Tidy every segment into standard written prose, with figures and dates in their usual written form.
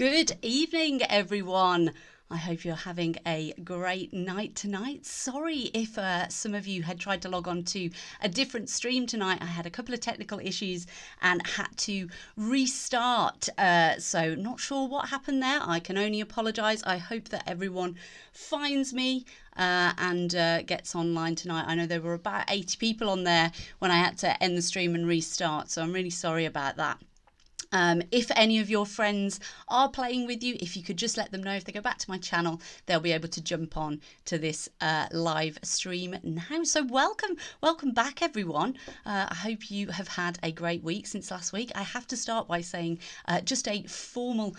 Good evening, everyone. I hope you're having a great night tonight. Sorry if some of you had tried to log on to a different stream tonight. I had a couple of technical issues and had to restart. So not sure what happened there. I can only apologise. I hope that everyone finds me and gets online tonight. I know there were about 80 people on there when I had to end the stream and restart. So I'm really sorry about that. If any of your friends are playing with you, if you could just let them know, if they go back to my channel, they'll be able to jump on to this live stream now. So welcome back, everyone. I hope you have had a great week since last week. I have to start by saying just a formal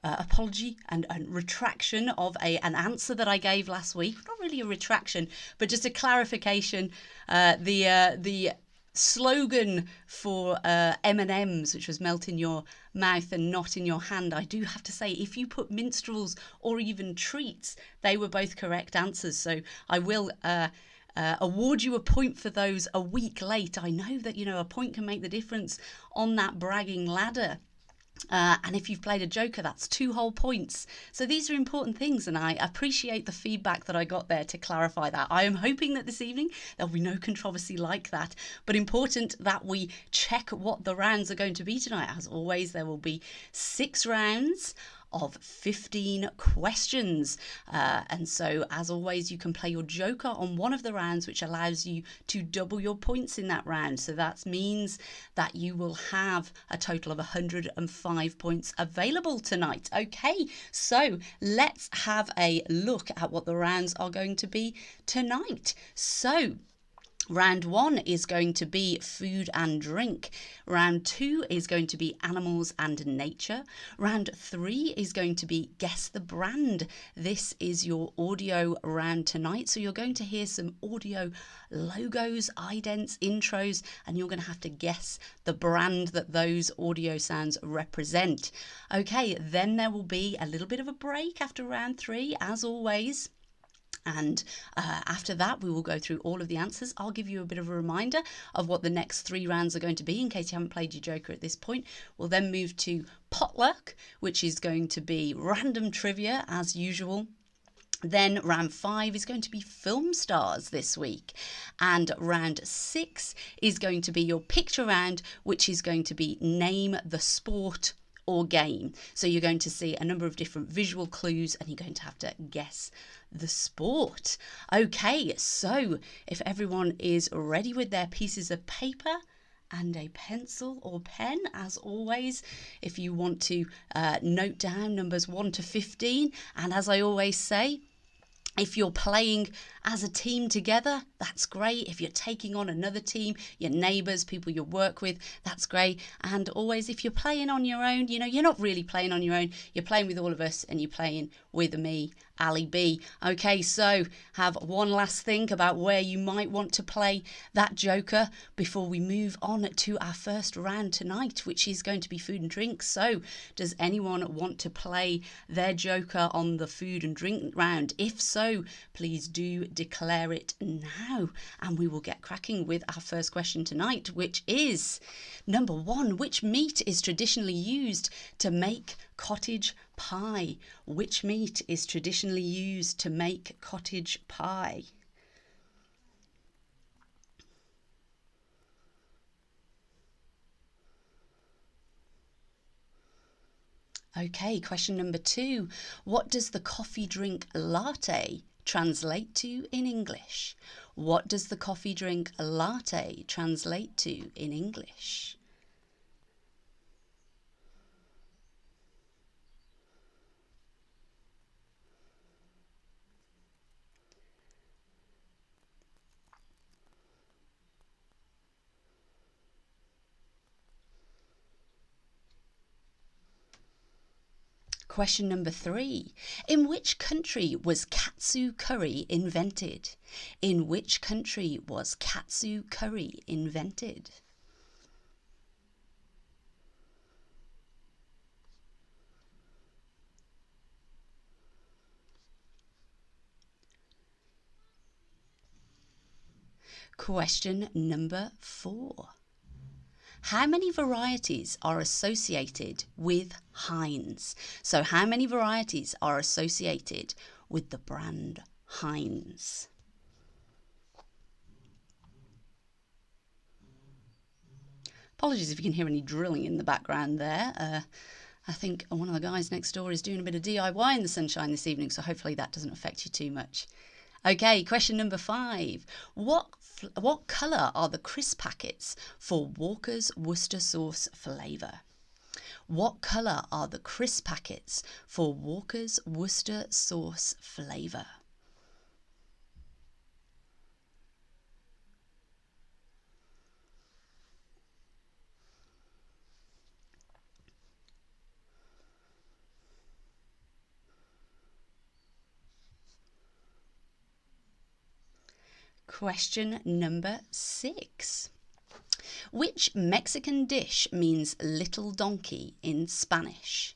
apology and retraction of an answer that I gave last week. Not really a retraction, but just a clarification. The slogan for M&Ms, which was melt in your mouth and not in your hand, I do have to say, if you put minstrels or even treats, they were both correct answers. So I will award you a point for those a week late. I know that, a point can make the difference on that bragging ladder. And if you've played a joker, that's 2 whole points. So these are important things, and I appreciate the feedback that I got there to clarify that. I am hoping that this evening there'll be no controversy like that, but important that we check what the rounds are going to be tonight. As always, there will be 6 rounds of 15 questions. And so, as always, you can play your joker on one of the rounds, which allows you to double your points in that round. So that means that you will have a total of 105 points available tonight. Okay, so let's have a look at what the rounds are going to be tonight. So, round 1 is going to be food and drink. Round 2 is going to be animals and nature. Round 3 is going to be guess the brand. This is your audio round tonight. So you're going to hear some audio logos, idents, intros, and you're going to have to guess the brand that those audio sounds represent. Okay, then there will be a little bit of a break after round 3, as always. And after that, we will go through all of the answers. I'll give you a bit of a reminder of what the next 3 rounds are going to be in case you haven't played your joker at this point. We'll then move to Potluck, which is going to be random trivia as usual. Then round 5 is going to be film stars this week. And round 6 is going to be your picture round, which is going to be name the sport or game. So you're going to see a number of different visual clues and you're going to have to guess the sport. Okay, so if everyone is ready with their pieces of paper and a pencil or pen, as always, if you want to note down numbers 1 to 15, and as I always say, if you're playing as a team together, that's great. If you're taking on another team, your neighbours, people you work with, that's great. And always, if you're playing on your own, you're not really playing on your own. You're playing with all of us and you're playing with me, Ali B. Okay, so have one last think about where you might want to play that joker before we move on to our first round tonight, which is going to be food and drink. So does anyone want to play their joker on the food and drink round? If so, please do declare it now, and we will get cracking with our first question tonight, which is number 1. Which meat is traditionally used to make cottage pie? Which meat is traditionally used to make cottage pie? Okay, question number 2. What does the coffee drink latte translate to in English? What does the coffee drink latte translate to in English? Question number 3. In which country was katsu curry invented? In which country was katsu curry invented? Question number 4. How many varieties are associated with Heinz? So how many varieties are associated with the brand Heinz? Apologies if you can hear any drilling in the background there. I think one of the guys next door is doing a bit of DIY in the sunshine this evening, so hopefully that doesn't affect you too much. Okay, question number 5. What colour are the crisp packets for Walker's Worcester sauce flavour? What colour are the crisp packets for Walker's Worcester sauce flavour? Question number 6. Which Mexican dish means little donkey in Spanish?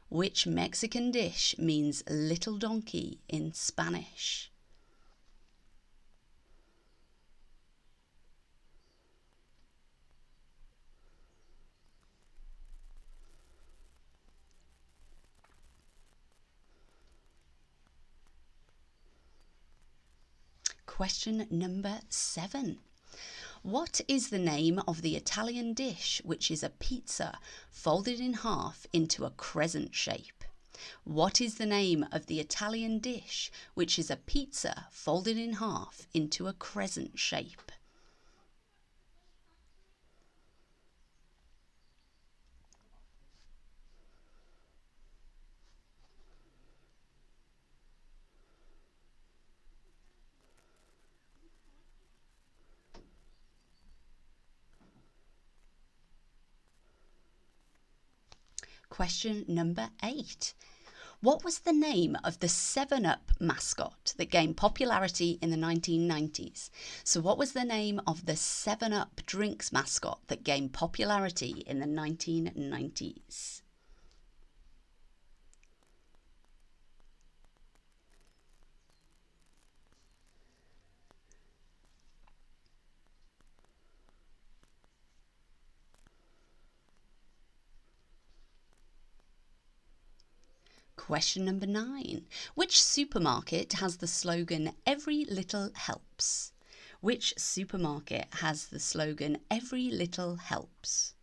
Which Mexican dish means little donkey in Spanish? Question number 7. What is the name of the Italian dish which is a pizza folded in half into a crescent shape? What is the name of the Italian dish which is a pizza folded in half into a crescent shape? Question number 8. What was the name of the 7-Up mascot that gained popularity in the 1990s? So what was the name of the 7-Up drinks mascot that gained popularity in the 1990s? Question number 9. Which supermarket has the slogan, "Every little helps"? Which supermarket has the slogan, "Every little helps"?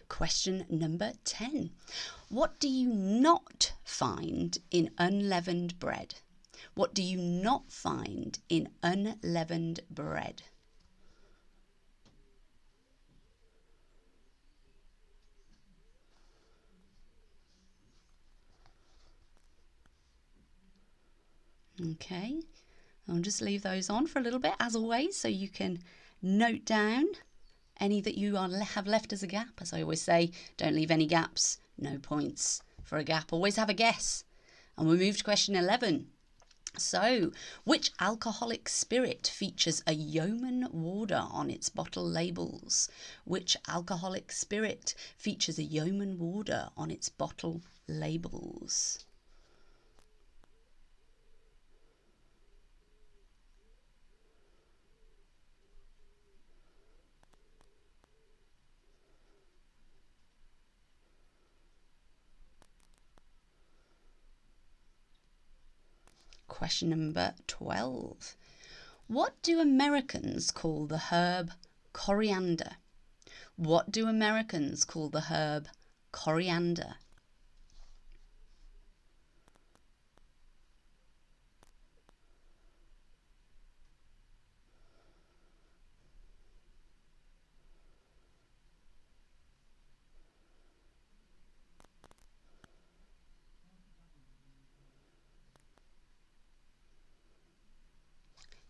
Question number 10. What do you not find in unleavened bread? What do you not find in unleavened bread? Okay, I'll just leave those on for a little bit as always so you can note down any that you have left as a gap. As I always say, don't leave any gaps, no points for a gap. Always have a guess. And we move to question 11. So, which alcoholic spirit features a yeoman warder on its bottle labels? Which alcoholic spirit features a yeoman warder on its bottle labels? Question number 12. What do Americans call the herb coriander? What do Americans call the herb coriander?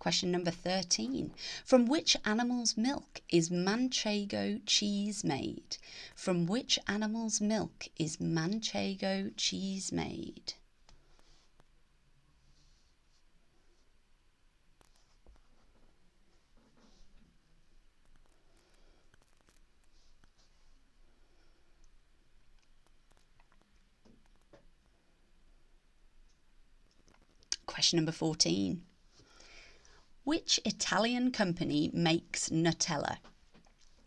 Question number 13. From which animal's milk is Manchego cheese made? From which animal's milk is Manchego cheese made? Question number 14. Which Italian company makes Nutella?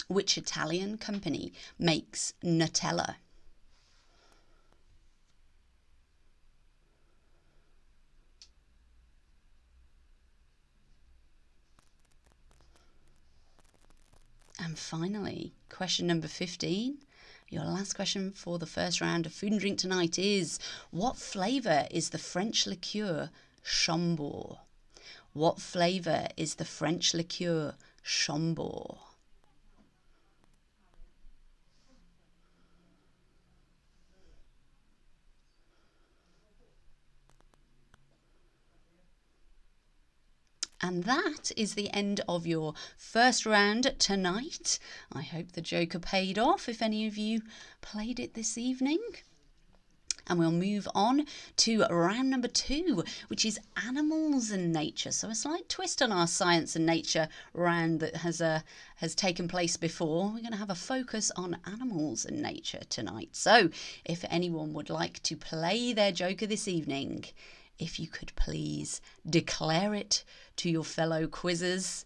Which Italian company makes Nutella? And finally, question number 15. Your last question for the first round of food and drink tonight is, what flavour is the French liqueur Chambord? What flavour is the French liqueur Chambord? And that is the end of your first round tonight. I hope the joker paid off if any of you played it this evening. And we'll move on to round number 2, which is animals and nature. So a slight twist on our science and nature round that has taken place before. We're going to have a focus on animals and nature tonight. So if anyone would like to play their joker this evening, if you could please declare it to your fellow quizzers.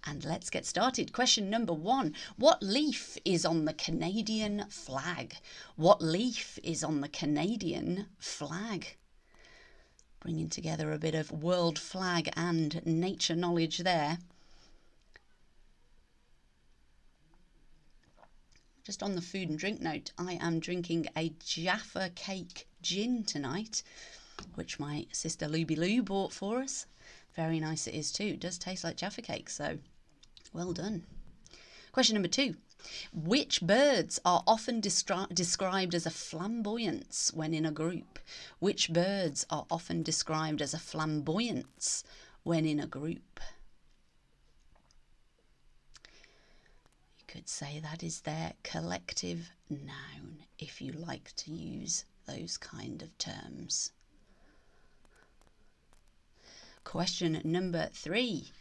And let's get started. Question number 1. What leaf is on the Canadian flag? What leaf is on the Canadian flag? Bringing together a bit of world flag and nature knowledge there. Just on the food and drink note, I am drinking a Jaffa Cake gin tonight, which my sister Luby Lou bought for us. Very nice it is too. It does taste like Jaffa Cake, so well done. Question number 2. Which birds are often described as a flamboyance when in a group? Which birds are often described as a flamboyance when in a group? You could say that is their collective noun, if you like to use those kind of terms. Question number 3.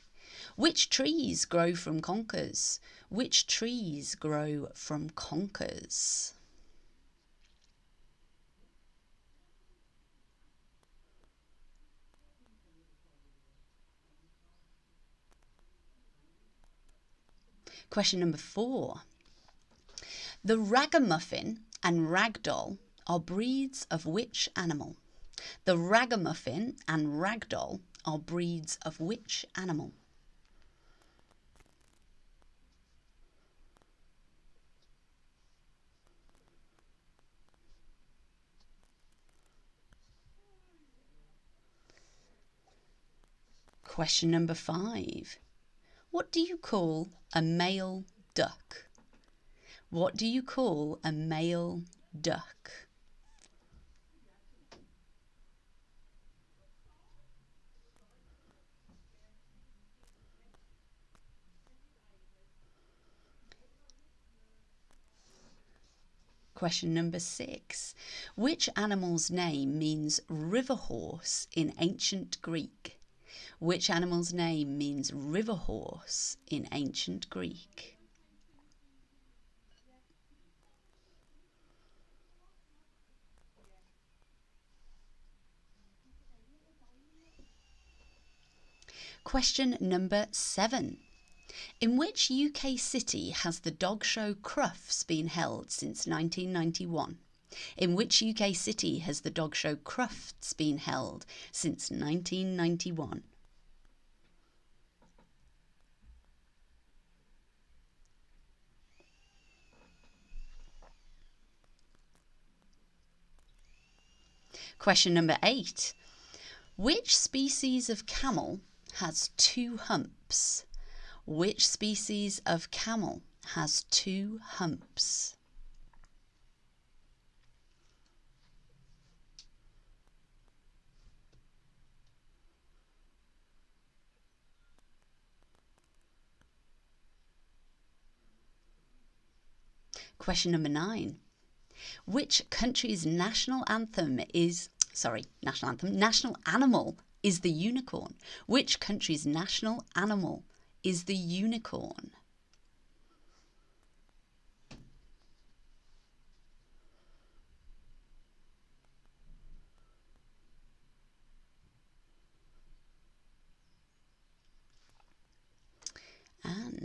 Which trees grow from conkers? Which trees grow from conkers? Question number 4. The ragamuffin and ragdoll are breeds of which animal? The ragamuffin and ragdoll are breeds of which animal? Question number 5. What do you call a male duck? What do you call a male duck? Question number 6. Which animal's name means river horse in ancient Greek? Which animal's name means river horse in ancient Greek? Question number 7. In which UK city has the dog show Crufts been held since 1991? In which UK city has the dog show Crufts been held since 1991? Question number 8. Which species of camel has 2 humps? Which species of camel has 2 humps? Question number 9. Which country's national animal is the unicorn? Which country's national animal is the unicorn?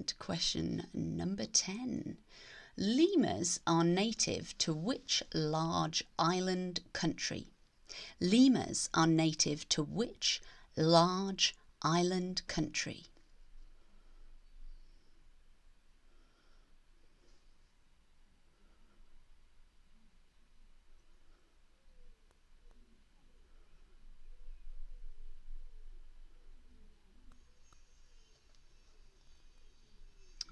And question number 10. Lemurs are native to which large island country? Lemurs are native to which large island country?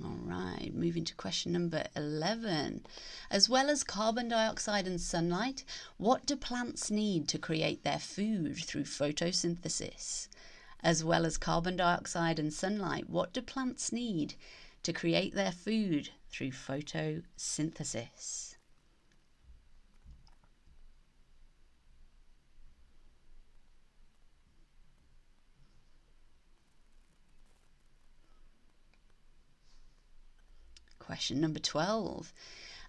All right, moving to question number 11. As well as carbon dioxide and sunlight, what do plants need to create their food through photosynthesis? As well as carbon dioxide and sunlight, what do plants need to create their food through photosynthesis? Question number 12.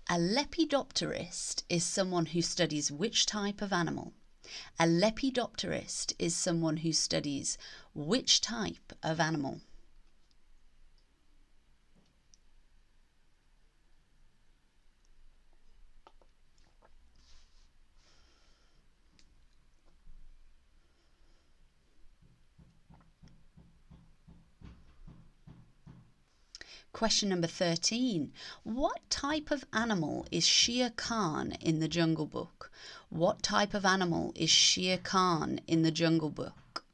A lepidopterist is someone who studies which type of animal? A lepidopterist is someone who studies which type of animal? Question number 13. What type of animal is Shere Khan in the Jungle Book? What type of animal is Shere Khan in the Jungle Book?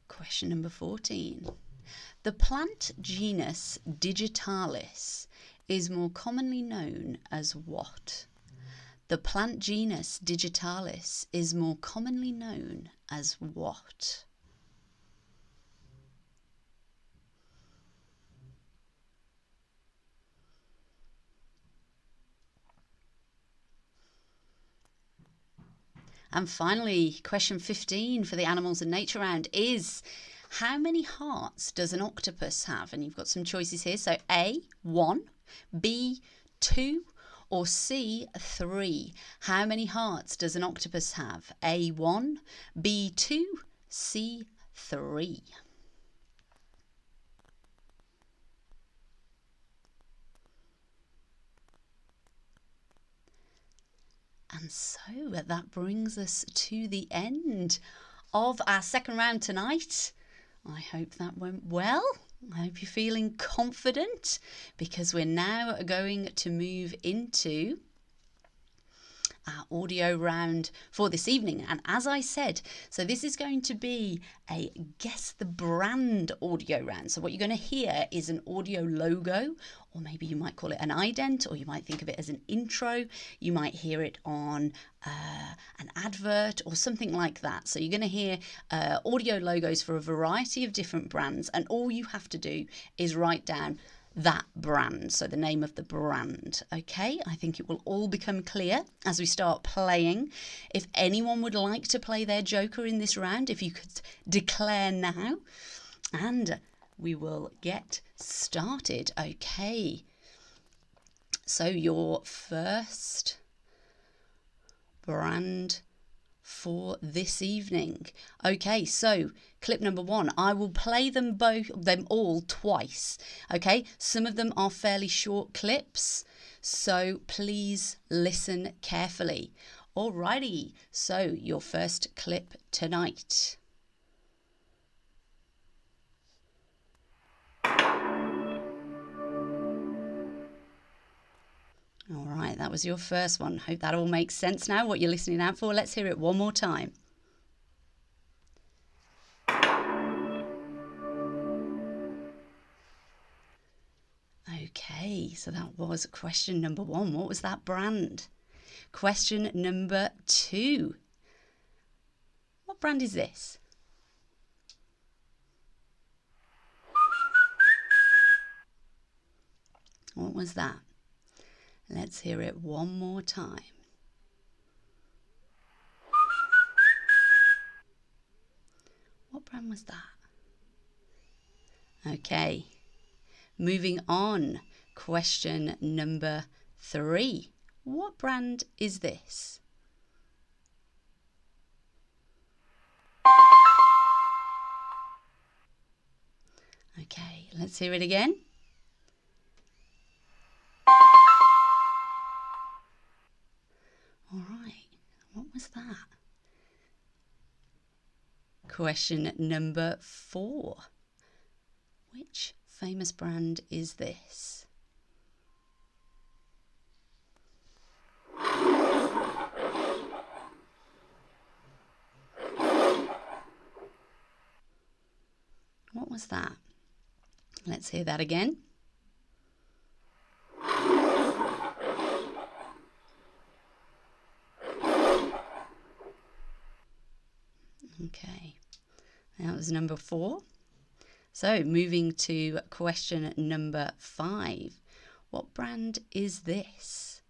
Question number 14. The plant genus Digitalis is more commonly known as what? The plant genus Digitalis is more commonly known as what? And finally, question 15 for the animals and nature round is, how many hearts does an octopus have? And you've got some choices here. So A, 1, B, 2, or C, 3. How many hearts does an octopus have? A, 1, B, 2, C, 3. And so that brings us to the end of our second round tonight. I hope that went well. I hope you're feeling confident, because we're now going to move into our audio round for this evening. And as I said, so this is going to be a guess the brand audio round. So what you're going to hear is an audio logo, or maybe you might call it an ident, or you might think of it as an intro. You might hear it on an advert or something like that. So you're going to hear audio logos for a variety of different brands, and all you have to do is write down that brand, so the name of the brand. Okay, I think it will all become clear as we start playing. If anyone would like to play their joker in this round, if you could declare now, and we will get started. Okay, so your first brand for this evening. Okay, so clip number 1, I will play them all twice. Okay, some of them are fairly short clips, so please listen carefully. Alrighty, so your first clip tonight. All right, that was your first one. Hope that all makes sense now, what you're listening out for. Let's hear it one more time. Okay, so that was question number 1. What was that brand? Question number 2. What brand is this? What was that? Let's hear it one more time. What brand was that? Okay, moving on. Question number 3. What brand is this? Okay, let's hear it again. All right, what was that? Question number 4. Which famous brand is this? What was that? Let's hear that again. Okay, that was number 4. So moving to question number 5. What brand is this?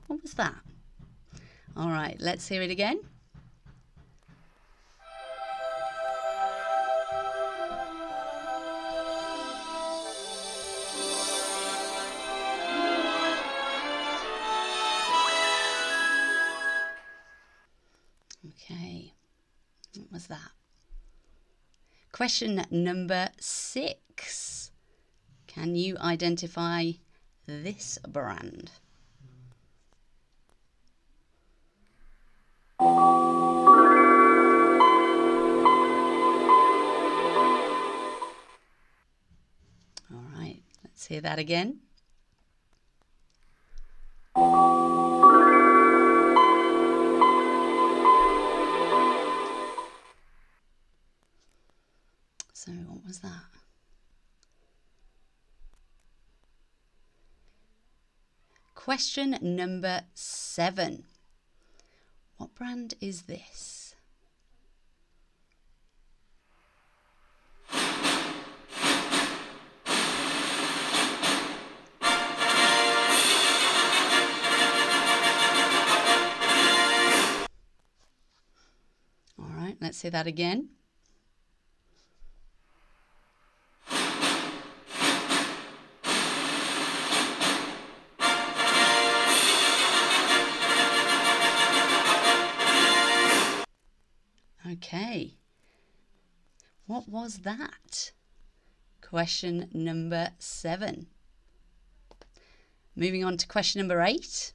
What was that? All right, let's hear it again. Okay, what was that? Question number 6. Can you identify this brand? All right, let's hear that again. So what was that? Question number 7. What brand is this? All right, let's hear that again. Okay, what was that? Question number 7. Moving on to question number 8.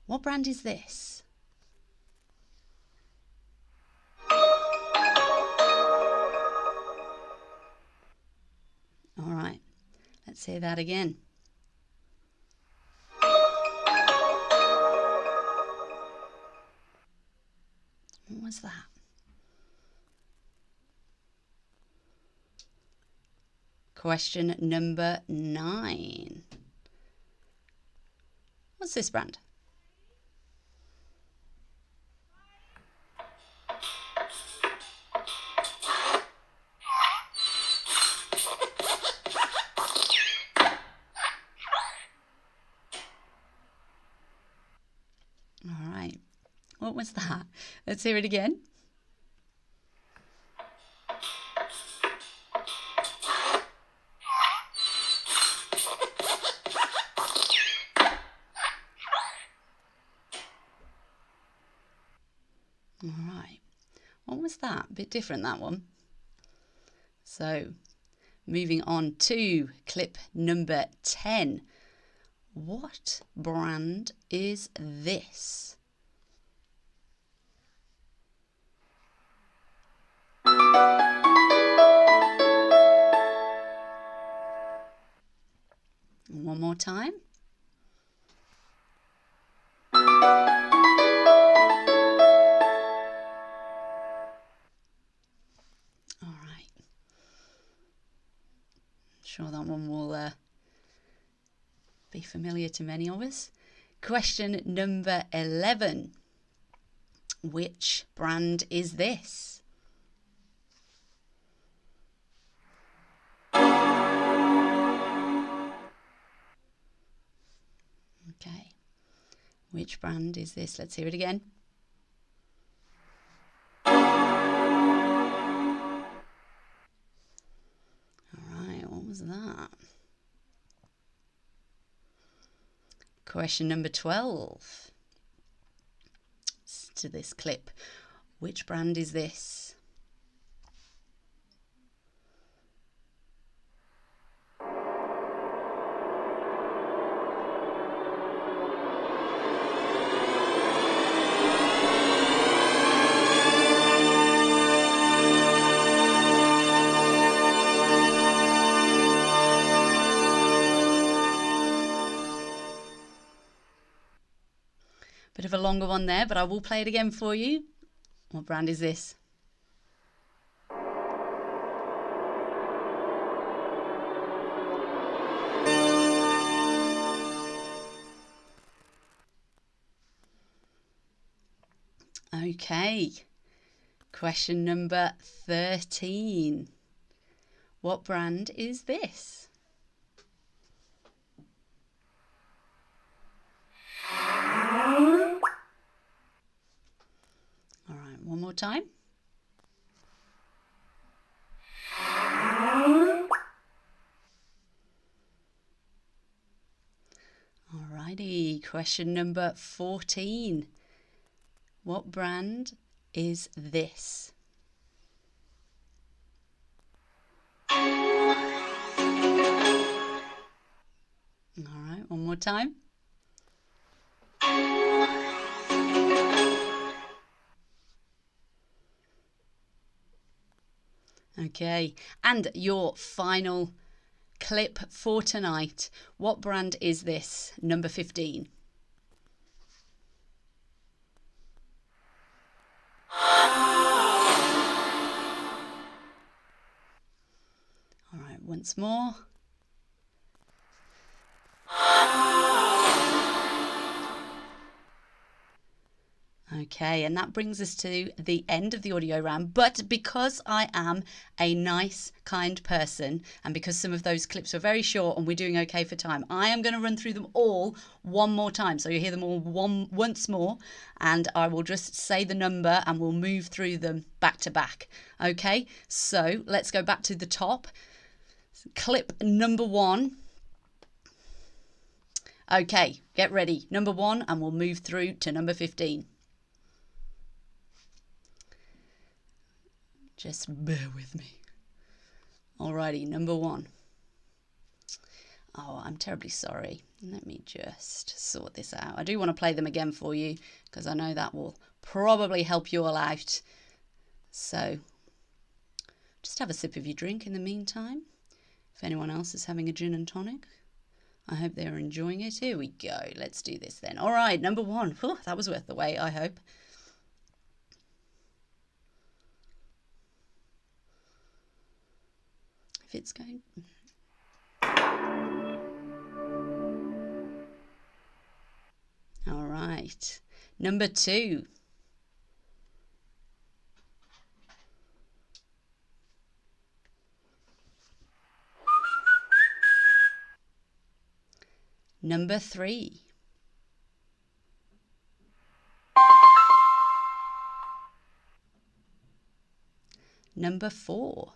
What brand is this? All right, let's hear that again. What was that? Question number 9. What's this brand? All right, what was that? Let's hear it again. All right, what was that? A bit different, that one. So, moving on to clip number 10. What brand is this? One more time. All right. I'm sure that one will be familiar to many of us. Question number 11. Which brand is this? Okay. Which brand is this? Let's hear it again. All right, what was that? Question number 12. To this clip. Which brand is this? Bit of a longer one there, but I will play it again for you. What brand is this? Okay. Question number 13. What brand is this? All right, one more time. Alrighty, question number 14. What brand is this? Alright, one more time. Okay, and your final clip for tonight. What brand is this? Number 15. All right, once more. Okay, and that brings us to the end of the audio round. But because I am a nice, kind person, and because some of those clips are very short and we're doing okay for time, I am going to run through them all one more time. So you hear them all once more, and I will just say the number and we'll move through them back to back. Okay, so let's go back to the top. Clip number 1. Okay, get ready. Number 1, and we'll move through to number 15. Just bear with me. Alrighty, number 1. Oh, I'm terribly sorry. Let me just sort this out. I do want to play them again for you because I know that will probably help you all out. So just have a sip of your drink in the meantime. If anyone else is having a gin and tonic, I hope they're enjoying it. Here we go. Let's do this then. All right, number 1. Whew, that was worth the wait, I hope. If it's going... All right. Number 2. Number 3. Number 4.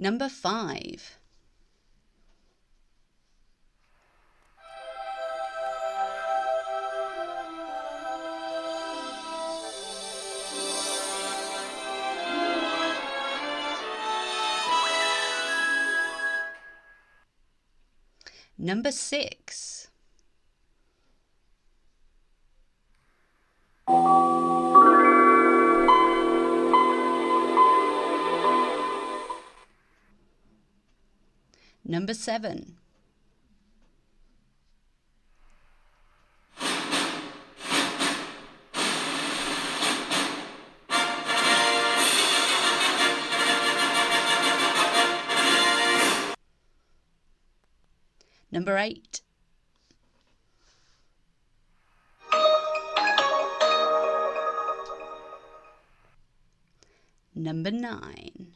Number 5. Number 6. Number 7. Number 8. Number 9.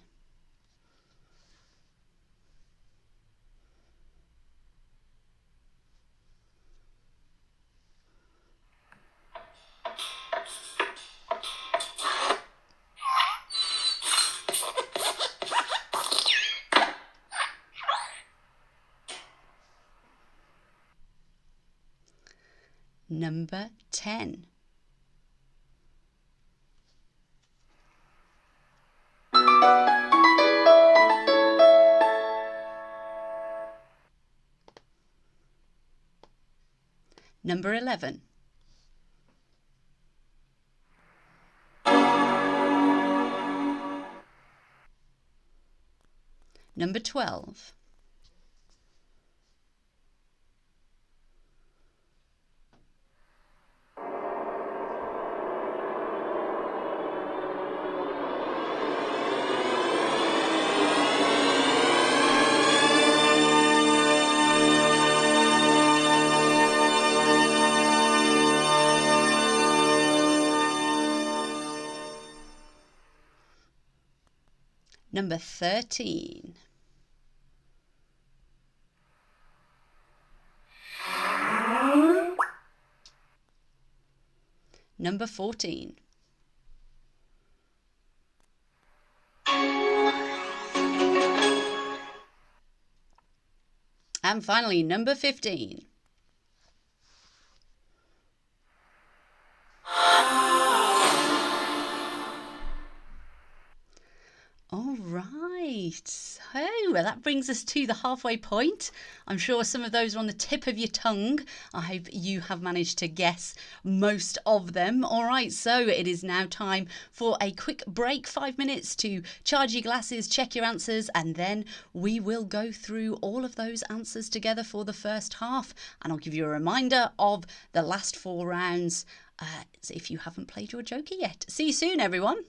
Number 10. Number 11. Number 12. Number 13. Number 14. And finally, number 15. All right, so that brings us to the halfway point. I'm sure some of those are on the tip of your tongue. I hope you have managed to guess most of them. All right, so it is now time for a quick break, 5 minutes to charge your glasses, check your answers, and then we will go through all of those answers together for the first half. And I'll give you a reminder of the last 4 rounds if you haven't played your Joker yet. See you soon, everyone.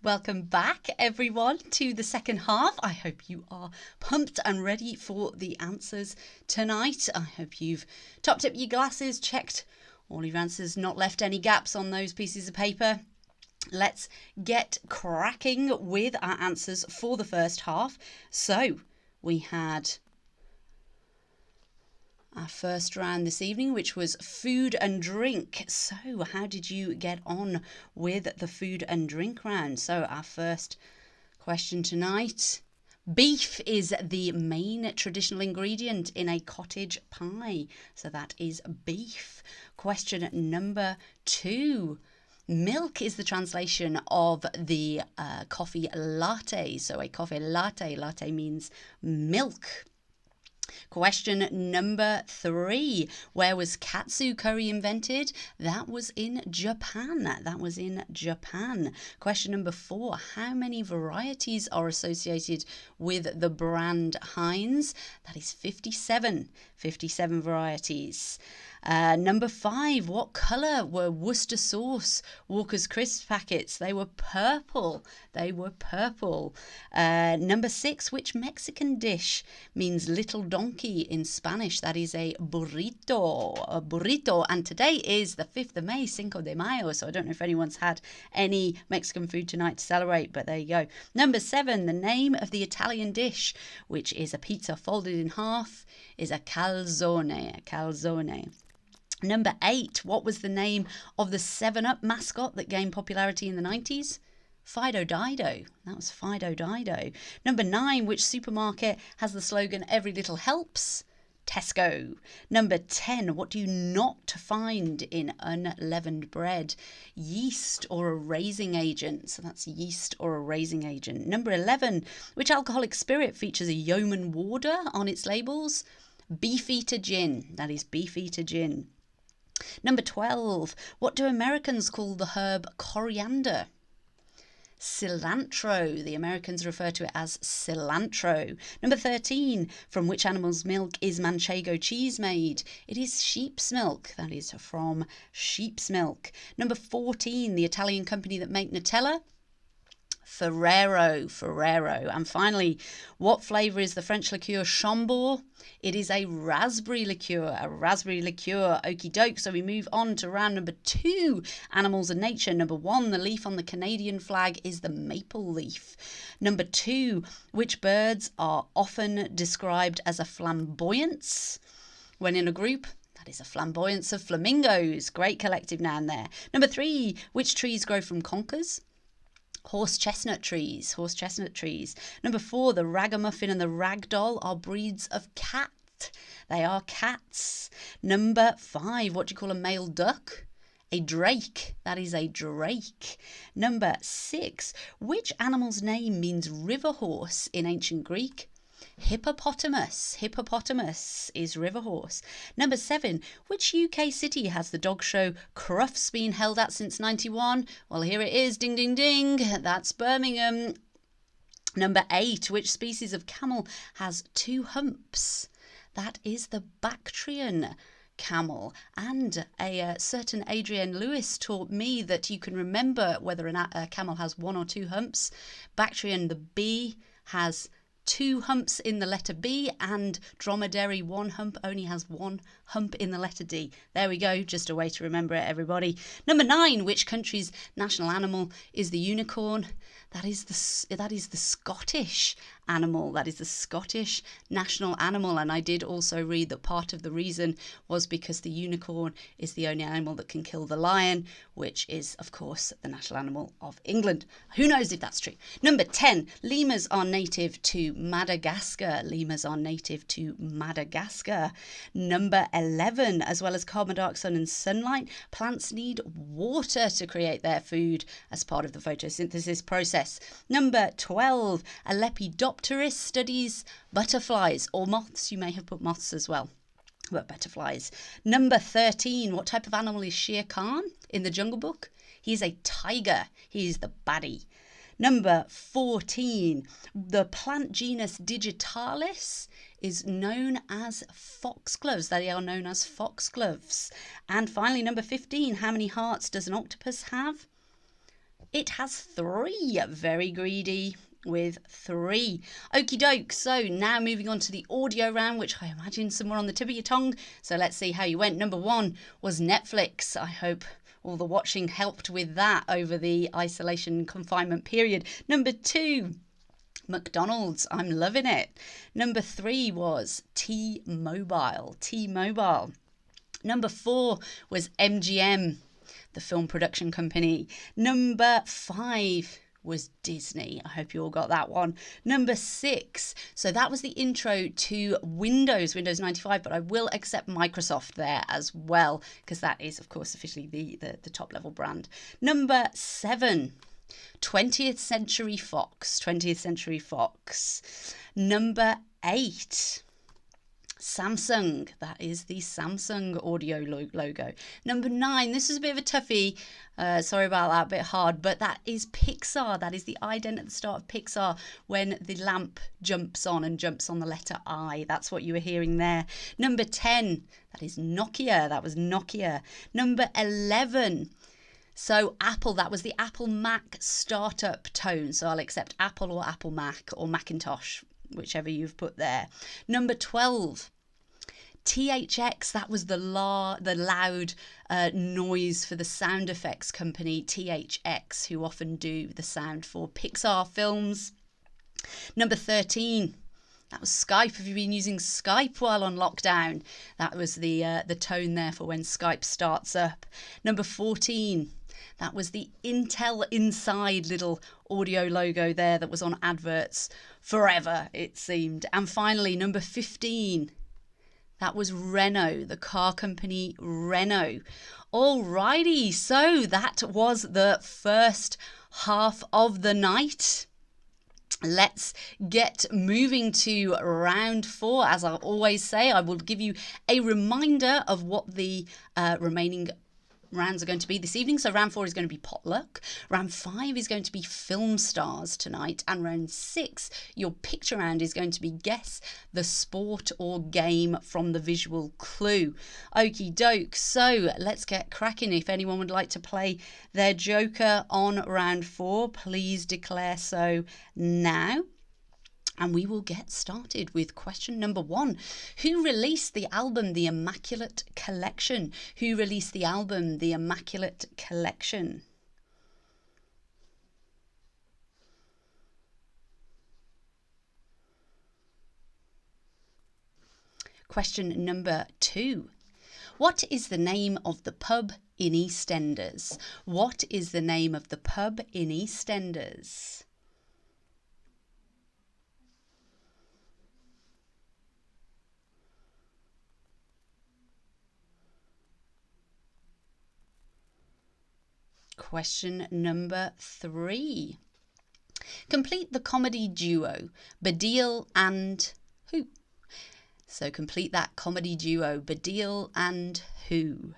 Welcome back, everyone, to the second half. I hope you are pumped and ready for the answers tonight. I hope you've topped up your glasses, checked all your answers, not left any gaps on those pieces of paper. Let's get cracking with our answers for the first half. So we had our first round this evening, which was food and drink. So how did you get on with the food and drink round? So our first question tonight. Beef is the main traditional ingredient in a cottage pie. So that is beef. Question number 2. Milk is the translation of the coffee latte. So a coffee latte means milk. Question number 3. Where was katsu curry invented? That was in Japan. Question number 4. How many varieties are associated with the brand Heinz? That is 57. 57 varieties. Number 5. What colour were Worcester sauce Walker's crisp packets? They were purple. Number 6. Which Mexican dish means little donkey in Spanish? That is a burrito. And today is the 5th of May, Cinco de Mayo. So I don't know if anyone's had any Mexican food tonight to celebrate, but there you go. Number 7. The name of the Italian dish, which is a pizza folded in half, is a calzone. Number 8, what was the name of the 7-Up mascot that gained popularity in the 90s? Fido Dido. That was Fido Dido. Number 9, which supermarket has the slogan "Every little helps"? Tesco. Number 10, what do you not find in unleavened bread? Yeast or a raising agent. So that's yeast or a raising agent. Number 11, which alcoholic spirit features a yeoman warder on its labels? Beefeater gin. That is Beefeater gin. Number 12, what do Americans call the herb coriander? Cilantro. The Americans refer to it as cilantro. Number 13, from which animal's milk is Manchego cheese made? It is sheep's milk. That is from sheep's milk. Number 14, the Italian company that make Nutella? Ferrero. And finally, what flavour is the French liqueur Chambord? It is a raspberry liqueur. Okie doke. So we move on to round number 2, animals and nature. Number 1, the leaf on the Canadian flag is the maple leaf. Number 2, which birds are often described as a flamboyance when in a group? That is a flamboyance of flamingos. Great collective noun there. Number 3, which trees grow from conkers? Horse chestnut trees. Number 4, the ragamuffin and the ragdoll are breeds of cat. They are cats. Number 5, what do you call a male duck? A drake. That is a drake. Number 6, which animal's name means river horse in ancient Greek? Hippopotamus is river horse. Number 7, which UK city has the dog show Crufts been held at since 91? Well, here it is, ding ding ding, that's Birmingham. Number 8, which species of camel has 2 humps? That is the Bactrian camel. And a certain Adrienne Lewis taught me that you can remember whether a camel has 1 or 2 humps. Bactrian, the B, has 2 humps in the letter B, and dromedary 1 hump only has 1 hump in the letter D. There we go, just a way to remember it, everybody. Number 9, which country's national animal is the unicorn? That is the Scottish animal. That is the Scottish national animal. And I did also read that part of the reason was because the unicorn is the only animal that can kill the lion, which is, of course, the national animal of England. Who knows if that's true? Number 10, lemurs are native to Madagascar. Number 11, as well as carbon dioxide and sunlight, plants need water to create their food as part of the photosynthesis process. Number 12, a lepidopterist studies butterflies or moths. You may have put moths as well, but butterflies. Number 13, what type of animal is Shere Khan in the Jungle Book? He's a tiger. He's the baddie. Number 14, the plant genus Digitalis is known as foxgloves. They are known as foxgloves. And finally, number 15, how many hearts does an octopus have? It has 3. Very greedy with 3. Okie doke. So now moving on to the audio round, which I imagine somewhere on the tip of your tongue. So let's see how you went. Number 1 was Netflix. I hope all the watching helped with that over the isolation confinement period. Number 2, McDonald's. I'm loving it. Number 3 was T-Mobile. T-Mobile. Number 4 was MGM, the film production company. Number 5 was Disney. I hope you all got that one. Number 6. So that was the intro to Windows 95, but I will accept Microsoft there as well, because that is, of course, officially the top level brand. Number 7. 20th Century Fox. 20th Century Fox. Number 8. Samsung. That is the Samsung audio logo. Number 9. This is a bit of a toughie. Sorry about that, a bit hard, but that is Pixar. That is the ident at the start of Pixar when the lamp jumps on the letter I. That's what you were hearing there. Number 10. That is Nokia. That was Nokia. Number 11. So Apple, that was the Apple Mac startup tone. So I'll accept Apple or Apple Mac or Macintosh, whichever you've put there. Number 12, THX, that was the loud noise for the sound effects company THX, who often do the sound for Pixar films. Number 13, that was Skype. Have you been using Skype while on lockdown? That was the tone there for when Skype starts up. Number 14, that was the Intel Inside little audio logo there that was on adverts forever, it seemed. And finally, number 15, that was Renault, the car company Renault. Alrighty, so that was the first half of the night. Let's get moving to round 4. As I always say, I will give you a reminder of what the remaining rounds are going to be this evening. So round 4 is going to be Potluck. Round 5 is going to be Film Stars tonight. And round 6, your picture round, is going to be Guess the Sport or Game from the Visual Clue. Okie doke. So let's get cracking. If anyone would like to play their joker on round 4, please declare so now. And we will get started with question number 1. Who released the album The Immaculate Collection? Who released the album The Immaculate Collection? Question number 2. What is the name of the pub in EastEnders? What is the name of the pub in EastEnders? Question number 3. Complete the comedy duo Badil and who? So complete that comedy duo Badil and who?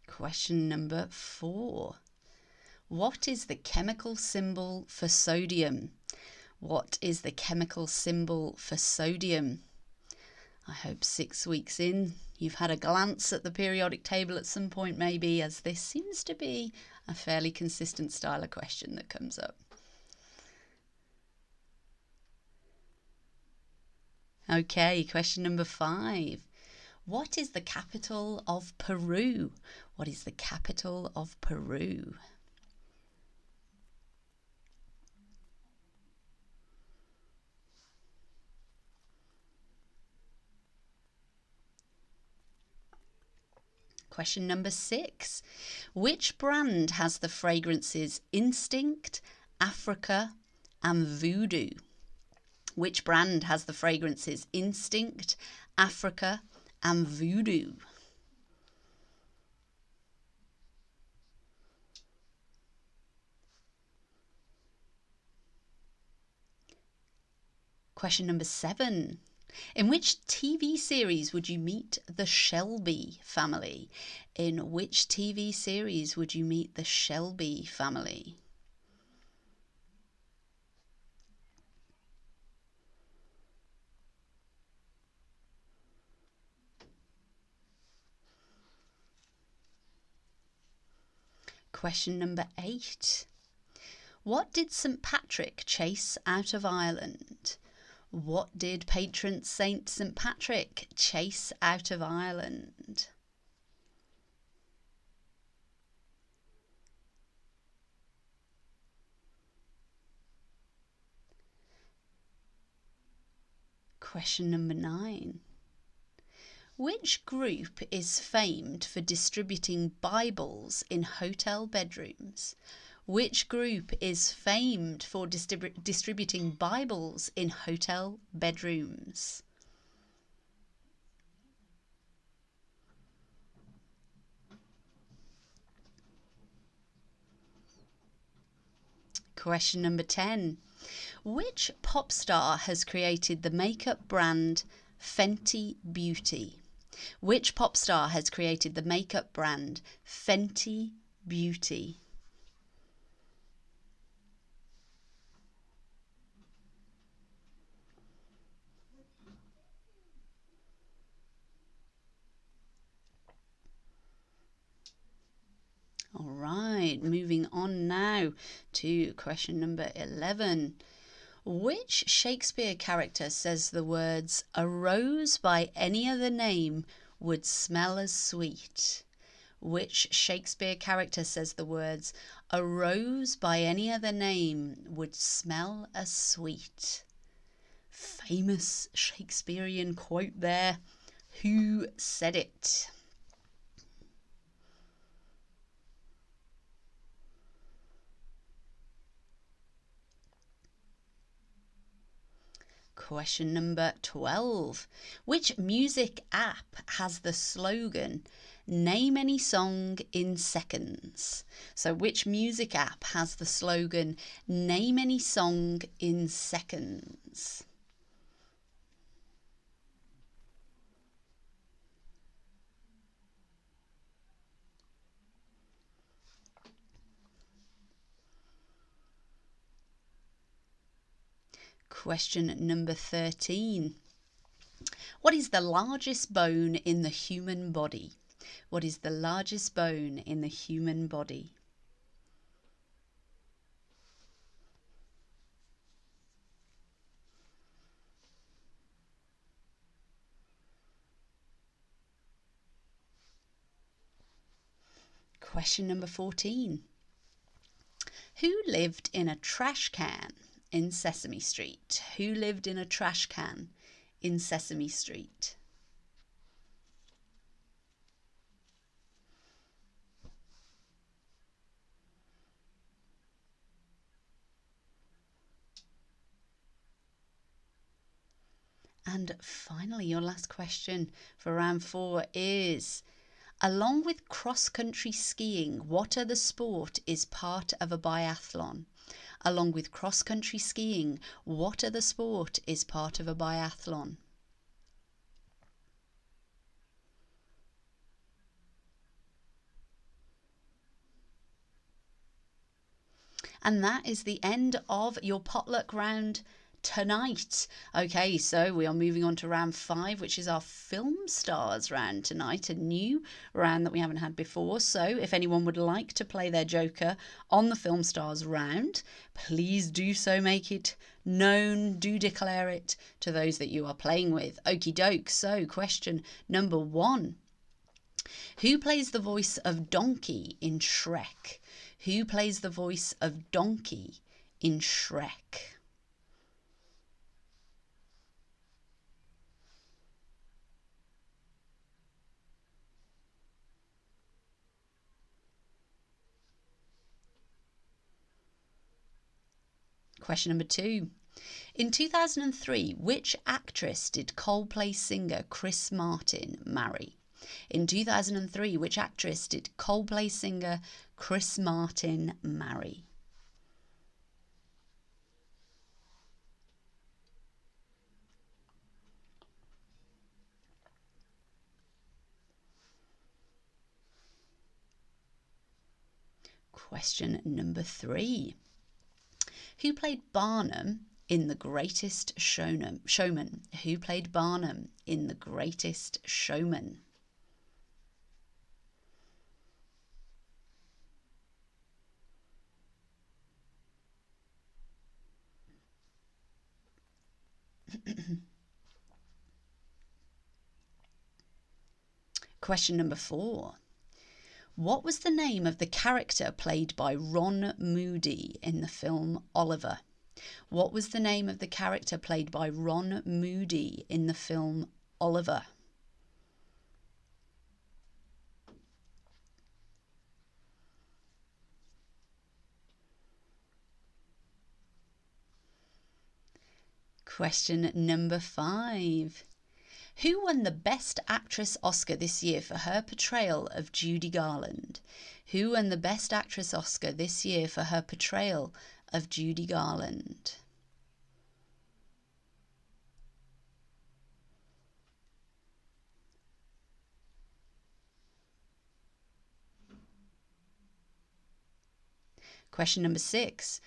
Question number 4. What is the chemical symbol for sodium? What is the chemical symbol for sodium? I hope 6 weeks in you've had a glance at the periodic table at some point maybe, as this seems to be a fairly consistent style of question that comes up. Okay, question number 5. What is the capital of Peru? What is the capital of Peru? Question number 6. Which brand has the fragrances Instinct, Africa and Voodoo? Which brand has the fragrances Instinct, Africa and Voodoo? Question number 7. In which TV series would you meet the Shelby family? In which TV series would you meet the Shelby family? Question number 8. What did St. Patrick chase out of Ireland? What did patron saint St. Patrick chase out of Ireland? Question number 9. Which group is famed for distributing Bibles in hotel bedrooms? Which group is famed for distributing Bibles in hotel bedrooms? Question number 10. Which pop star has created the makeup brand Fenty Beauty? Which pop star has created the makeup brand Fenty Beauty? All right, moving on now to question number 11. Which Shakespeare character says the words, "A rose by any other name would smell as sweet"? Which Shakespeare character says the words, "A rose by any other name would smell as sweet"? Famous Shakespearean quote there. Who said it? Question number 12. Which music app has the slogan, "Name any song in seconds"? So which music app has the slogan, "Name any song in seconds"? Question number 13. What is the largest bone in the human body? What is the largest bone in the human body? Question number 14. Who lived in a trash can in Sesame Street? Who lived in a trash can in Sesame Street? And finally, your last question for round 4 is, along with cross-country skiing, what other sport is part of a biathlon? Along with cross-country skiing, what other sport is part of a biathlon? And that is the end of your potluck round tonight. Okay, so we are moving on to round 5, which is our film stars round tonight, a new round that we haven't had before. So if anyone would like to play their joker on the film stars round, please do so, make it known, do declare it to those that you are playing with. Okie doke. So question number 1. Who plays the voice of Donkey in Shrek? Who plays the voice of Donkey in Shrek? Question number 2. In 2003, which actress did Coldplay singer Chris Martin marry? In 2003, which actress did Coldplay singer Chris Martin marry? Question number 3. Who played Barnum in The Greatest Showman? Who played Barnum in The Greatest Showman? Question number 4. What was the name of the character played by Ron Moody in the film Oliver? What was the name of the character played by Ron Moody in the film Oliver? Question number 5. Who won the Best Actress Oscar this year for her portrayal of Judy Garland? Who won the Best Actress Oscar this year for her portrayal of Judy Garland? Question number 6.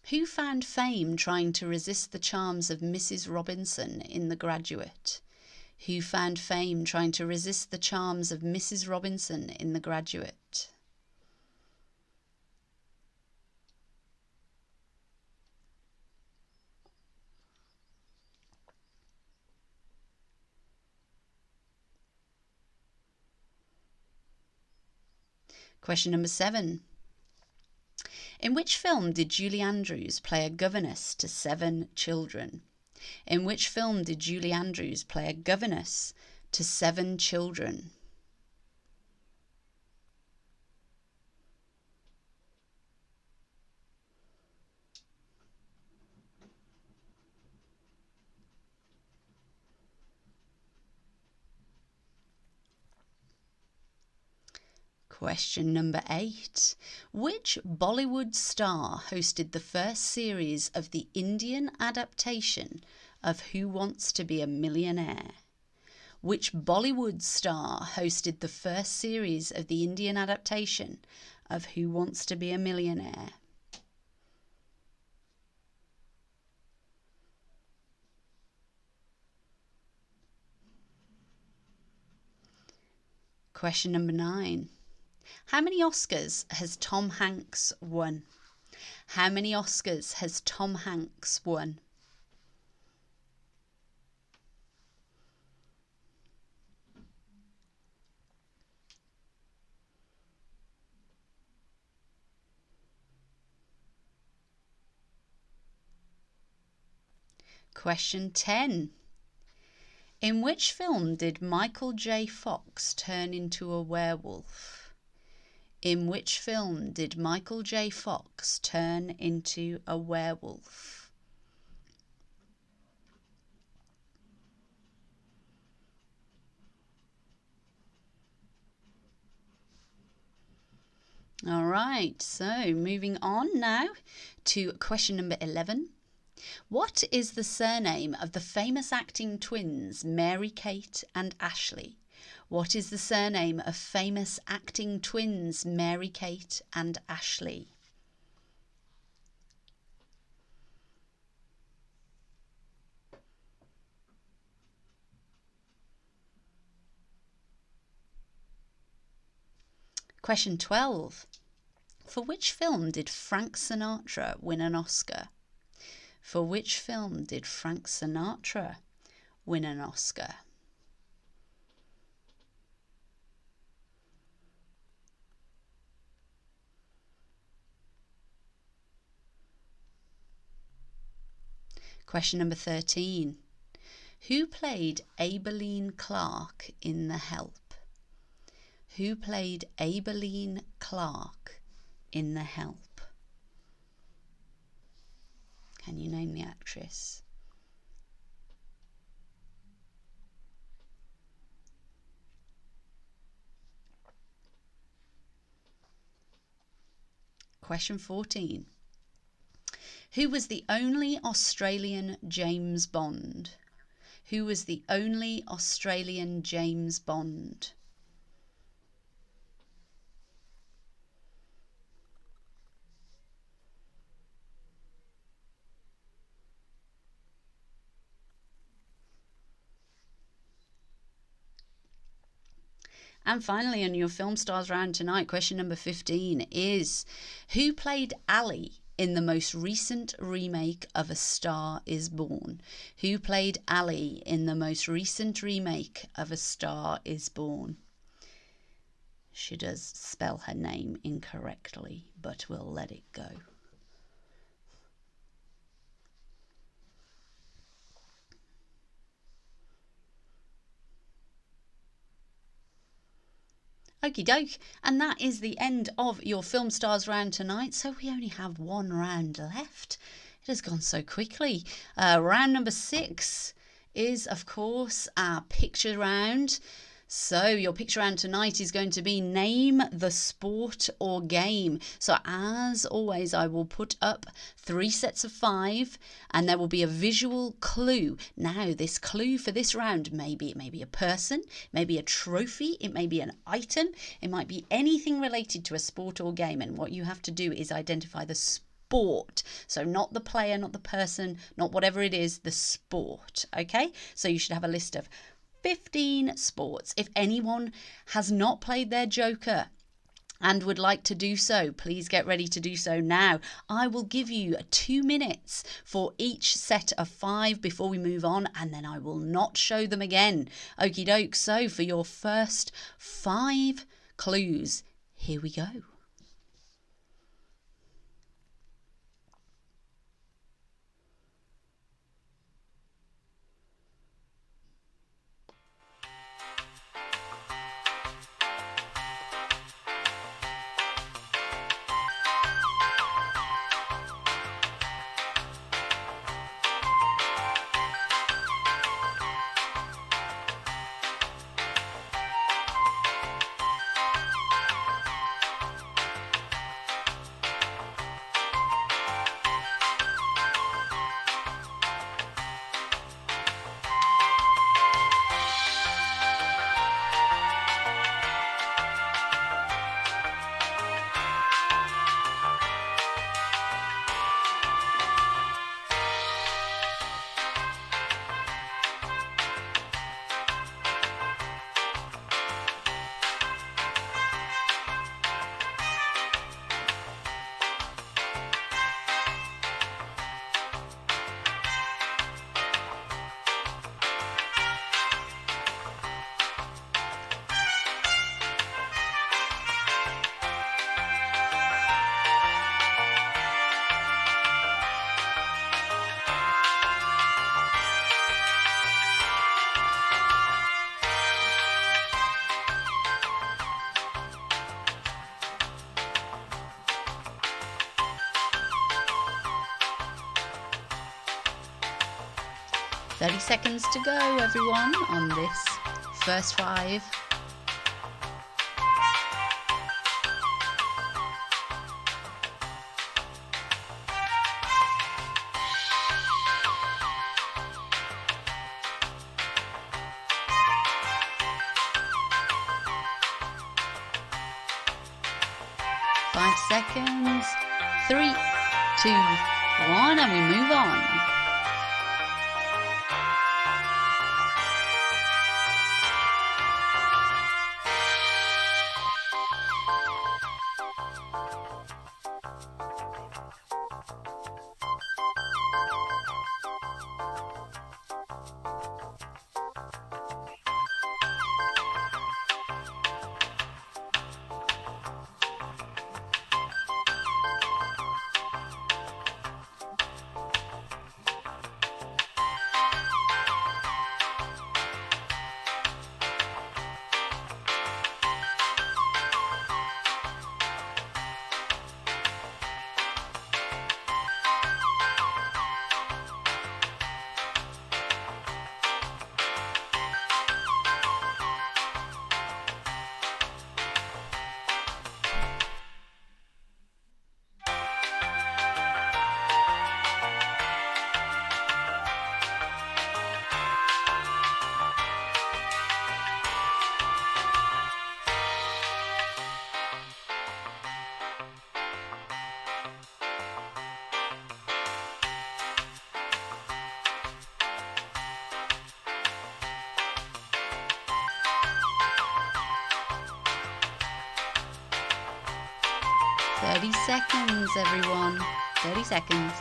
Who found fame trying to resist the charms of Mrs. Robinson in The Graduate? Who found fame trying to resist the charms of Mrs. Robinson in The Graduate? Question number 7. In which film did Julie Andrews play a governess to 7 children? In which film did Julie Andrews play a governess to 7 children? Question number 8. Which Bollywood star hosted the first series of the Indian adaptation of Who Wants to Be a Millionaire? Which Bollywood star hosted the first series of the Indian adaptation of Who Wants to Be a Millionaire? Question number 9. How many Oscars has Tom Hanks won? How many Oscars has Tom Hanks won? Question 10. In which film did Michael J. Fox turn into a werewolf? In which film did Michael J. Fox turn into a werewolf? All right, so moving on now to question number 11. What is the surname of the famous acting twins Mary-Kate and Ashley? What is the surname of famous acting twins Mary-Kate and Ashley? Question 12. For which film did Frank Sinatra win an Oscar? For which film did Frank Sinatra win an Oscar? Question number 13. Who played Aibileen Clark in The Help? Who played Aibileen Clark in The Help? Can you name the actress? Question 14. Who was the only Australian James Bond? Who was the only Australian James Bond? And finally, on your Film Stars round tonight, question number 15 is who played Ali in the most recent remake of A Star is Born? Who played Ali in the most recent remake of A Star is Born? She does spell her name incorrectly, but we'll let it go. Okie doke, and that is the end of your Film Stars round tonight, so we only have one round left. It has gone so quickly. Round number 6 is, of course, our picture round. So your picture round tonight is going to be name the sport or game. So as always, I will put up 3 sets of 5 and there will be a visual clue. Now this clue for this round, it may be a person, maybe a trophy, it may be an item, it might be anything related to a sport or game, and what you have to do is identify the sport. So not the player, not the person, not whatever it is, the sport. Okay, so you should have a list of 15 sports. If anyone has not played their Joker and would like to do so, please get ready to do so now. I will give you 2 minutes for each set of 5 before we move on, and then I will not show them again. Okie doke. So for your first 5 clues, here we go. "30 seconds to go, everyone, on this first 5. Five seconds. 3, 2, 1, and we move on. "30 seconds, everyone. 30 seconds.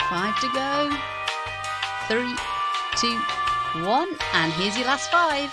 Five to go. 3, 2, 1. And here's your last 5.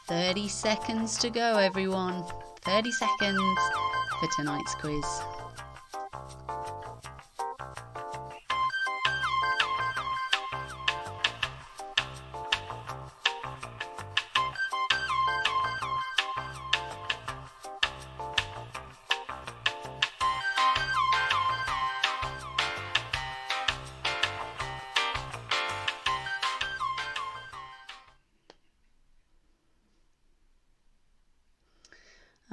"30 seconds to go, everyone. 30 seconds for tonight's quiz."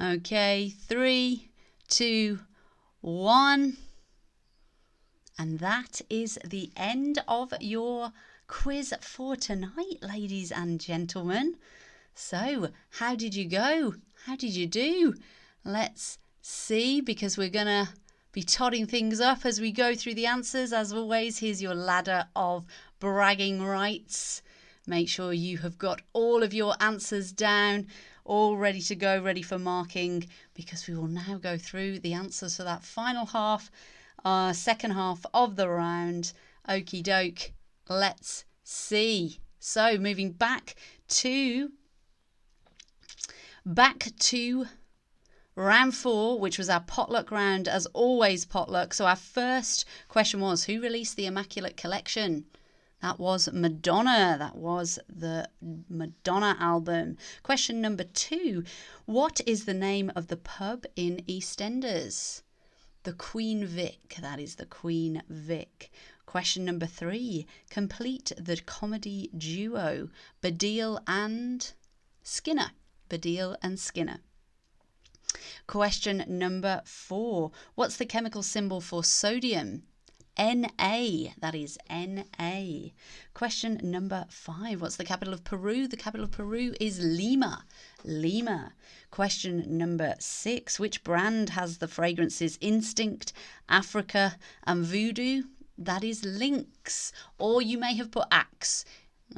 Okay, 3, 2, 1. And that is the end of your quiz for tonight, ladies and gentlemen. So, how did you go? How did you do? Let's see, because we're going to be totting things up as we go through the answers. As always, here's your ladder of bragging rights. Make sure you have got all of your answers down, all ready to go, ready for marking, because we will now go through the answers for that final half, second half of the round. Okie doke, let's see. So moving back to round 4, which was our potluck round. As always, potluck. So our first question was, who released the Immaculate Collection? That was Madonna. That was the Madonna album. Question number 2. What is the name of the pub in EastEnders? The Queen Vic. That is the Queen Vic. Question number 3. Complete the comedy duo Baddiel and Skinner. Baddiel and Skinner. Question number 4. What's the chemical symbol for sodium? Na, that is Na. Question number 5. What's the capital of Peru? The capital of Peru is Lima. Lima. Question number 6. Which brand has the fragrances Instinct, Africa and Voodoo? That is Lynx. Or you may have put Axe,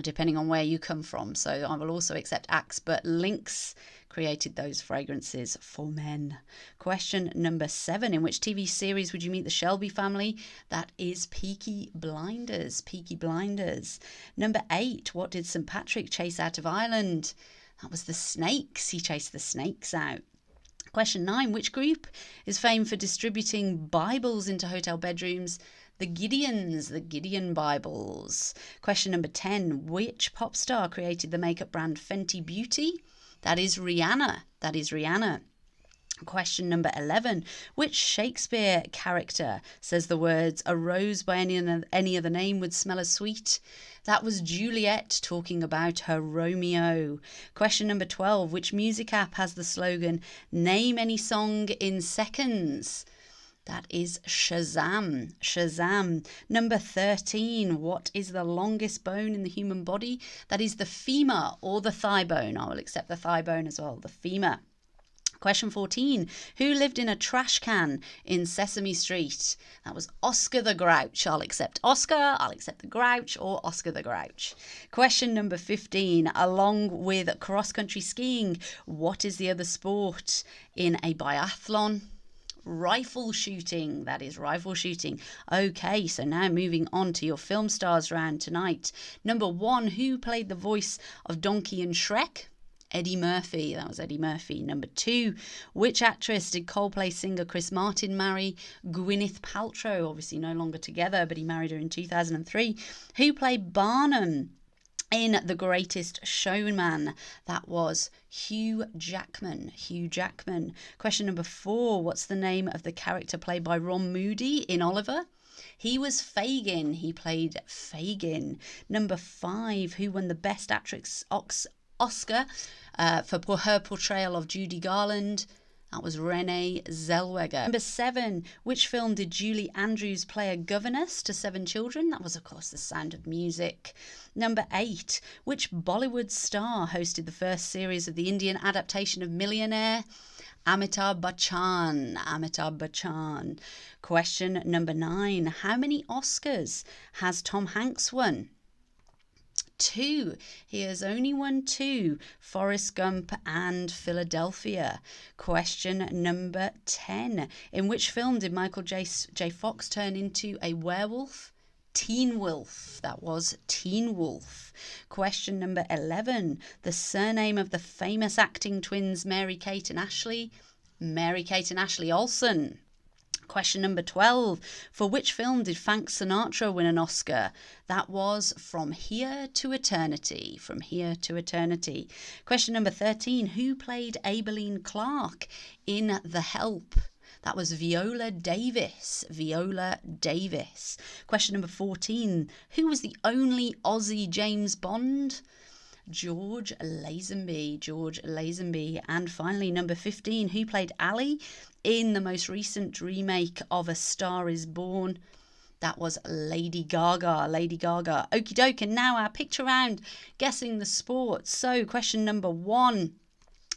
depending on where you come from. So I will also accept Axe, but Lynx created those fragrances for men. Question number 7. In which TV series would you meet the Shelby family? That is Peaky Blinders. Peaky Blinders. Number 8. What did St. Patrick chase out of Ireland? That was the snakes. He chased the snakes out. Question 9. Which group is famed for distributing Bibles into hotel bedrooms? The Gideons, the Gideon Bibles. Question number 10. Which pop star created the makeup brand Fenty Beauty? That is Rihanna. That is Rihanna. Question number 11. Which Shakespeare character says the words, "A rose by any other name would smell as sweet"? That was Juliet talking about her Romeo. Question number 12. Which music app has the slogan, "Name any song in seconds"? That is Shazam. Shazam. Number 13. What is the longest bone in the human body? That is the femur or the thigh bone. I will accept the thigh bone as well. The femur. Question 14. Who lived in a trash can in Sesame Street? That was Oscar the Grouch. I'll accept Oscar, I'll accept the Grouch, or Oscar the Grouch. Question number 15. Along with cross-country skiing, what is the other sport in a biathlon? Rifle shooting. That is rifle shooting. Okay, so now moving on to your film stars round tonight. Number 1. Who played the voice of Donkey in Shrek? Eddie Murphy. That was Eddie Murphy. Number 2. Which actress did Coldplay singer Chris Martin marry? Gwyneth Paltrow. Obviously no longer together, but he married her in 2003. Who played Barnum in The Greatest Showman? That was Hugh Jackman. Hugh Jackman. Question number 4. What's the name of the character played by Ron Moody in Oliver? He was Fagin. He played Fagin. Number 5. Who won the Best Actress Oscar for her portrayal of Judy Garland? That was Renee Zellweger. Number 7. Which film did Julie Andrews play a governess to 7 children? That was, of course, The Sound of Music. Number 8. Which Bollywood star hosted the first series of the Indian adaptation of Millionaire? Amitabh Bachchan. Amitabh Bachchan. Question number 9. How many Oscars has Tom Hanks won? 2. He has only won 2. Forrest Gump and Philadelphia. Question number 10. In which film did Michael J. Fox turn into a werewolf? Teen Wolf. That was Teen Wolf. Question number 11. The surname of the famous acting twins Mary-Kate and Ashley? Mary-Kate and Ashley Olsen. Question number 12. For which film did Frank Sinatra win an Oscar? That was From Here to Eternity. From Here to Eternity. Question number 13. Who played Aibileen Clark in The Help? That was Viola Davis. Viola Davis. Question number 14. Who was the only Aussie James Bond? George Lazenby. George Lazenby. And finally, number 15. Who played Ali in the most recent remake of A Star is Born? That was Lady Gaga. Lady Gaga. Okie doke. And now our picture round guessing the sports. So question number 1.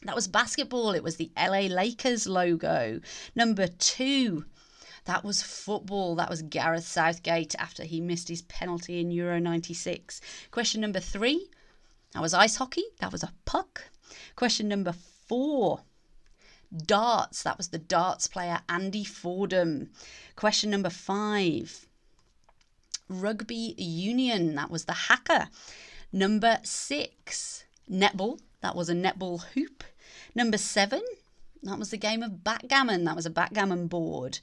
That was basketball. It was the LA Lakers logo. Number 2. That was football. That was Gareth Southgate after he missed his penalty in Euro 96. Question number 3. That was ice hockey. That was a puck. Question number 4. Darts. That was the darts player Andy Fordham. Question number 5. Rugby union. That was the hacker. Number 6. Netball. That was a netball hoop. Number 7. That was the game of backgammon. That was a backgammon board.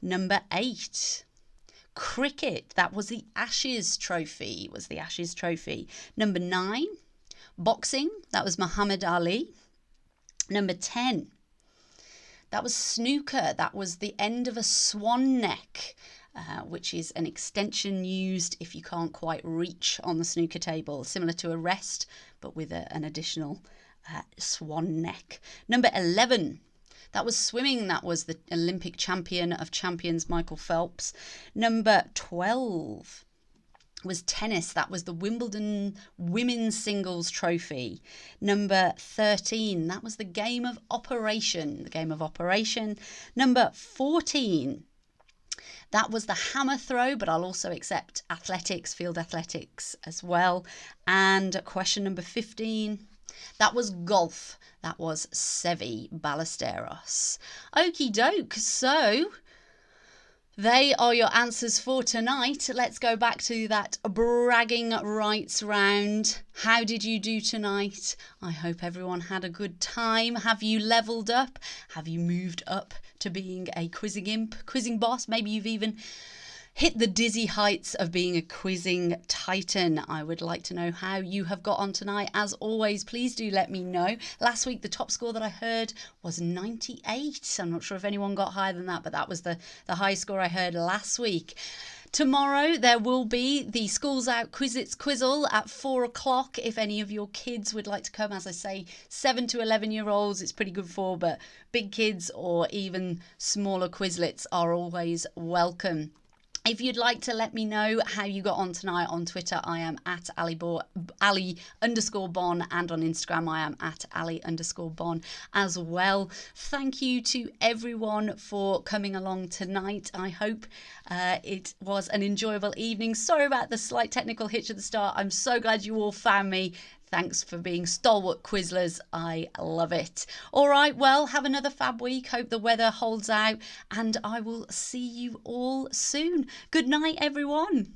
Number 8. Cricket. That was the Ashes Trophy. Was the Ashes Trophy. Number 9. Boxing. That was Muhammad Ali. Number 10. That was snooker. That was the end of a swan neck, which is an extension used if you can't quite reach on the snooker table, similar to a rest, but with an additional swan neck. Number 11. That was swimming. That was the Olympic champion of champions, Michael Phelps. Number 12 was tennis. That was the Wimbledon Women's Singles Trophy. Number 13, that was the game of operation. The game of operation. Number 14, that was the hammer throw, but I'll also accept athletics, field athletics as well. And question number 15, that was golf. That was Seve Ballesteros. Okie doke. So they are your answers for tonight. Let's go back to that bragging rights round. How did you do tonight? I hope everyone had a good time. Have you leveled up? Have you moved up to being a quizzing imp, quizzing boss? Maybe you've even hit the dizzy heights of being a quizzing titan. I would like to know how you have got on tonight. As always, please do let me know. Last week, the top score that I heard was 98. I'm not sure if anyone got higher than that, but that was the high score I heard last week. Tomorrow there will be the Schools Out Quizzle at 4 o'clock. If any of your kids would like to come, as I say, 7 to 11-year-olds, it's pretty good for, but big kids or even smaller Quizlets are always welcome. If you'd like to let me know how you got on tonight on Twitter, I am at Ali_Bon, and on Instagram I am at Ali_Bon as well. Thank you to everyone for coming along tonight. I hope it was an enjoyable evening. Sorry about the slight technical hitch at the start. I'm so glad you all found me. Thanks for being stalwart Quizzlers. I love it. All right, well, have another fab week. Hope the weather holds out, and I will see you all soon. Good night, everyone.